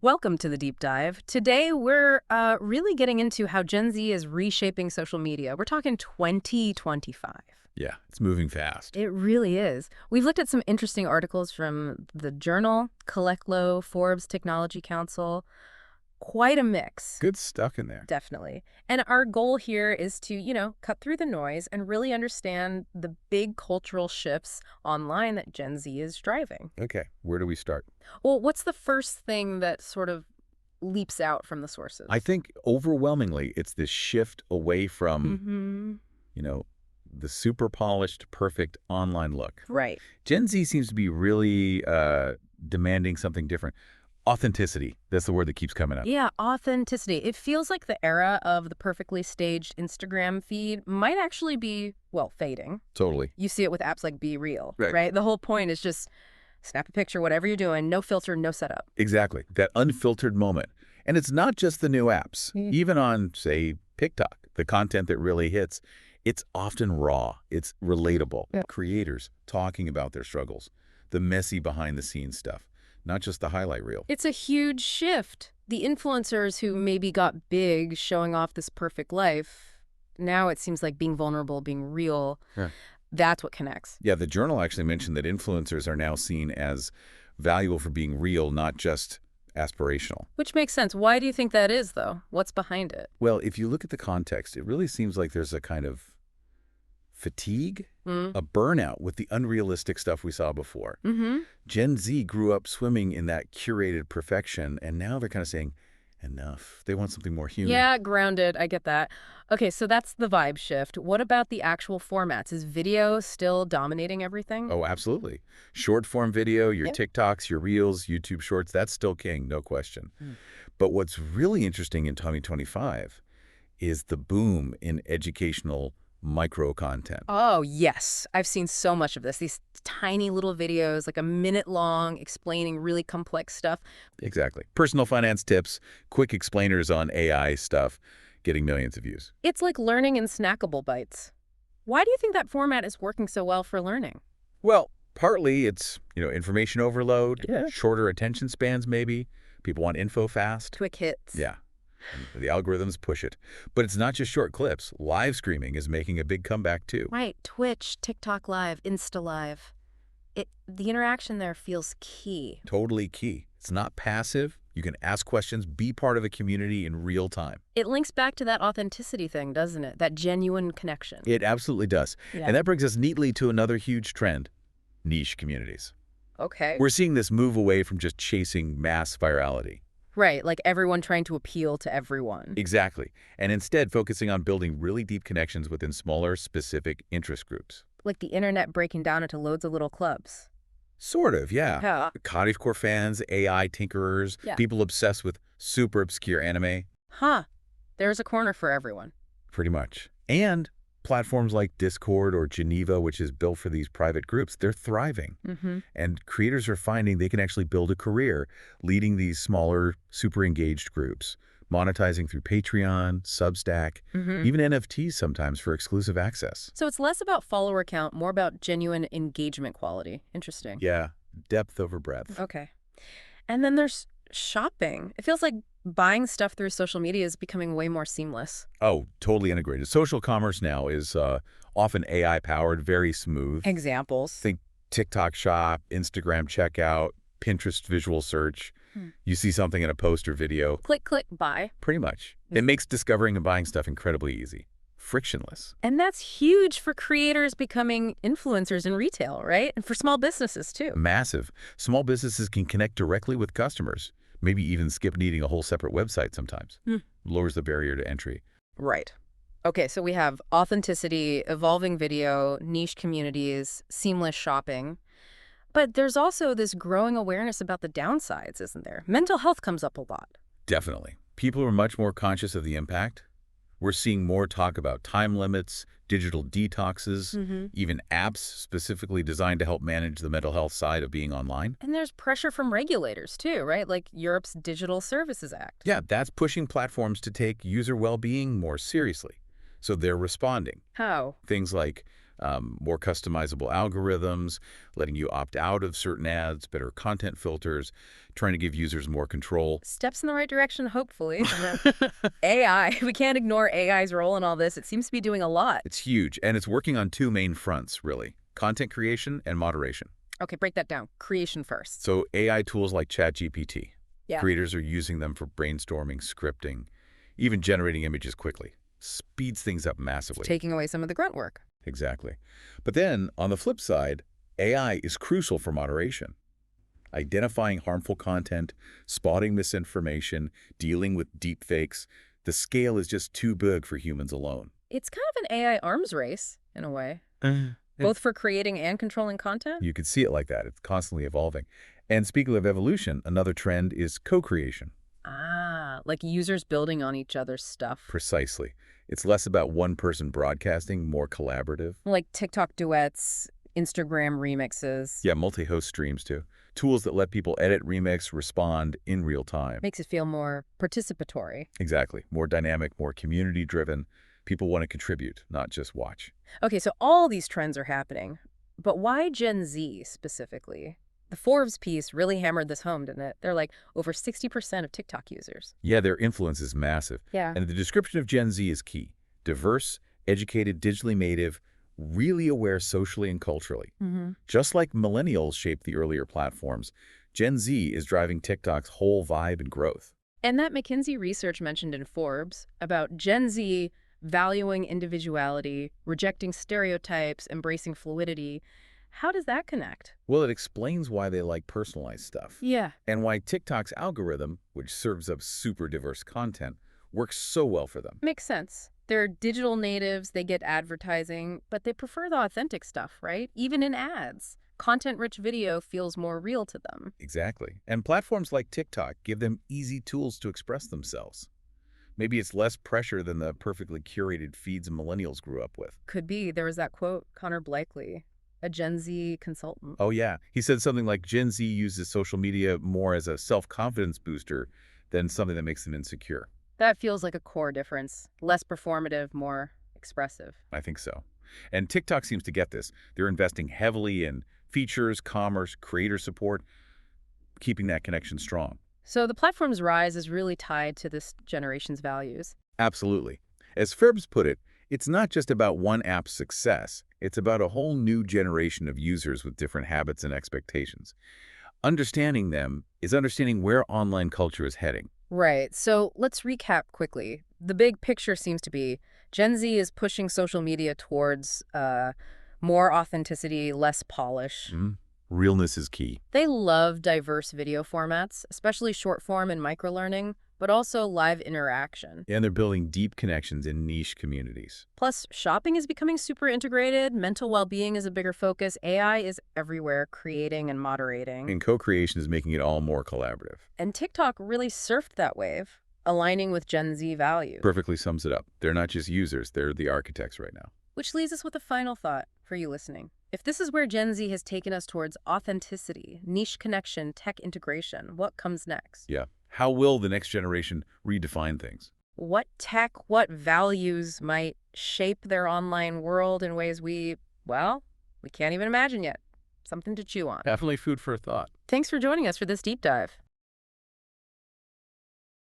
Welcome to the deep dive. Today, we're really getting into how Gen Z is reshaping social media. We're talking 2025. Yeah, it's moving fast. It really is. We've looked at some interesting articles from the Journal, Collectlo, Forbes Technology Council. Quite a mix, Good stuff in there. definitely. And our goal here is to, cut through the noise and really understand the big cultural shifts online that Gen Z is driving. Okay, where do we start? Well, what's the first thing that sort of leaps out from the sources? I think overwhelmingly it's this shift away from, Mm-hmm. you know, the super polished, perfect online look. Right. Gen Z seems to be really demanding something different. Authenticity, that's the word that keeps coming up. Yeah, authenticity. It feels like the era of the perfectly staged Instagram feed might actually be, well, fading. Totally. You see it with apps like Be Real, Right. right? The whole point is just snap a picture, whatever you're doing, no filter, no setup. Exactly, that unfiltered moment. And it's not just the new apps. Even on, say, TikTok, the content that really hits, it's often raw. It's relatable. Yeah. Creators talking about their struggles, the messy behind-the-scenes stuff, not just the highlight reel. It's a huge shift. The influencers who maybe got big showing off this perfect life, now it seems like being vulnerable, being real, Yeah. that's what connects. Yeah, the journal actually mentioned that influencers are now seen as valuable for being real, not just aspirational. Which makes sense. Why do you think that is, though? What's behind it? Well, if you look at the context, it really seems like there's a kind of fatigue, a burnout with the unrealistic stuff we saw before. Mm-hmm. Gen Z grew up swimming in that curated perfection, and now they're kind of saying, enough. They want something more human. Yeah, grounded. I get that. Okay, so that's the vibe shift. What about the actual formats? Is video still dominating everything? Oh, absolutely. Short form video, your Yeah. TikToks, your Reels, YouTube Shorts, that's still king, no question. But what's really interesting in 2025 is the boom in educational micro content. Oh, yes. I've seen so much of this. These tiny little videos, like a minute long, explaining really complex stuff. Exactly. Personal finance tips, quick explainers on AI stuff, getting millions of views. It's like learning in snackable bites. Why do you think that format is working so well for learning? Well, partly it's, information overload, Yeah. shorter attention spans maybe. People want info fast. Quick hits. Yeah. And the algorithms push it. But it's not just short clips. Live streaming is making a big comeback too. Right. Twitch, TikTok Live, Insta Live. The interaction there feels key. Totally key. It's not passive. You can ask questions, be part of a community in real time. It links back to that authenticity thing, doesn't it? That genuine connection. It absolutely does. Yeah. And that brings us neatly to another huge trend, niche communities. Okay. We're seeing this move away from just chasing mass virality. Right, like everyone trying to appeal to everyone. Exactly. And instead focusing on building really deep connections within smaller, specific interest groups. Like the internet breaking down into loads of little clubs. Sort of, yeah. Yeah. Cottage core fans, AI tinkerers, Yeah. people obsessed with super obscure anime, Huh. There's a corner for everyone. pretty much. And platforms like Discord or Geneva, which is built for these private groups, they're thriving. Mm-hmm. And creators are finding they can actually build a career leading these smaller, super engaged groups, monetizing through Patreon, Substack, Mm-hmm. even NFTs sometimes for exclusive access. So it's less about follower count, more about genuine engagement quality. Interesting. Yeah, depth over breadth. Okay. And then there's shopping. It feels like buying stuff through social media is becoming way more seamless. Oh, totally integrated. Social commerce now is often AI-powered, very smooth. Examples. Think TikTok shop, Instagram checkout, Pinterest visual search. You see something in a post or video, Click, click, buy. pretty much. It makes discovering and buying stuff incredibly easy, frictionless. And that's huge for creators becoming influencers in retail, right? And for small businesses, too. Massive. Small businesses can connect directly with customers, maybe even skip needing a whole separate website sometimes. Lowers the barrier to entry. Right. Okay, so we have authenticity, evolving video, niche communities, seamless shopping. But there's also this growing awareness about the downsides, isn't there? Mental health comes up a lot. Definitely. People are much more conscious of the impact. We're seeing more talk about time limits, digital detoxes, even apps specifically designed to help manage the mental health side of being online. And there's pressure from regulators, too, right? Like Europe's Digital Services Act. Yeah, that's pushing platforms to take user well-being more seriously. So they're responding. How? Things like more customizable algorithms, letting you opt out of certain ads, better content filters, trying to give users more control. Steps in the right direction, hopefully. AI, we can't ignore AI's role in all this. It seems to be doing a lot. It's huge, and it's working on two main fronts, really: content creation and moderation. Okay, break that down. Creation first. So AI tools like ChatGPT, Yeah. creators are using them for brainstorming, scripting, even generating images quickly. Speeds things up massively. Taking away some of the grunt work. Exactly. But then, on the flip side, AI is crucial for moderation. Identifying harmful content, spotting misinformation, dealing with deepfakes. The scale is just too big for humans alone. It's kind of an AI arms race, in a way. Both for creating and controlling content? You could see it like that. It's constantly evolving. And speaking of evolution, another trend is co-creation. Ah, like users building on each other's stuff. Precisely. It's less about one person broadcasting, more collaborative. Like TikTok duets, Instagram remixes. Yeah, multi-host streams too. Tools that let people edit, remix, respond in real time. Makes it feel more participatory. Exactly. More dynamic, more community-driven. People want to contribute, not just watch. Okay, so all these trends are happening. But why Gen Z specifically? The Forbes piece really hammered this home, didn't it? They're like over 60% of TikTok users. Yeah, their influence is massive. Yeah. And the description of Gen Z is key. Diverse, educated, digitally native, really aware socially and culturally. Just like millennials shaped the earlier platforms, Gen Z is driving TikTok's whole vibe and growth. And that McKinsey research mentioned in Forbes about Gen Z valuing individuality, rejecting stereotypes, embracing fluidity, how does that connect? Well, it explains why they like personalized stuff. Yeah. And why TikTok's algorithm, which serves up super diverse content, works so well for them. Makes sense. They're digital natives, they get advertising, but they prefer the authentic stuff, right? Even in ads. Content-rich video feels more real to them. Exactly. And platforms like TikTok give them easy tools to express themselves. Maybe it's less pressure than the perfectly curated feeds millennials grew up with. Could be. There was that quote, Connor Blakely, a Gen Z consultant. Oh, yeah. He said something like Gen Z uses social media more as a self-confidence booster than something that makes them insecure. That feels like a core difference. Less performative, more expressive. I think so. And TikTok seems to get this. They're investing heavily in features, commerce, creator support, keeping that connection strong. So the platform's rise is really tied to this generation's values. Absolutely. As Forbes put it, it's not just about one app's success. It's about a whole new generation of users with different habits and expectations. Understanding them is understanding where online culture is heading. Right. So let's recap quickly. The big picture seems to be Gen Z is pushing social media towards more authenticity, less polish. Realness is key. They love diverse video formats, especially short form and microlearning, but also live interaction. And they're building deep connections in niche communities. Plus, shopping is becoming super integrated. Mental well-being is a bigger focus. AI is everywhere, creating and moderating. And co-creation is making it all more collaborative. And TikTok really surfed that wave, aligning with Gen Z values. Perfectly sums it up. They're not just users, they're the architects right now. Which leaves us with a final thought for you listening. If this is where Gen Z has taken us towards authenticity, niche connection, tech integration, what comes next? Yeah. How will the next generation redefine things? What tech, what values might shape their online world in ways we can't even imagine yet. Something to chew on. Definitely food for thought. Thanks for joining us for this deep dive.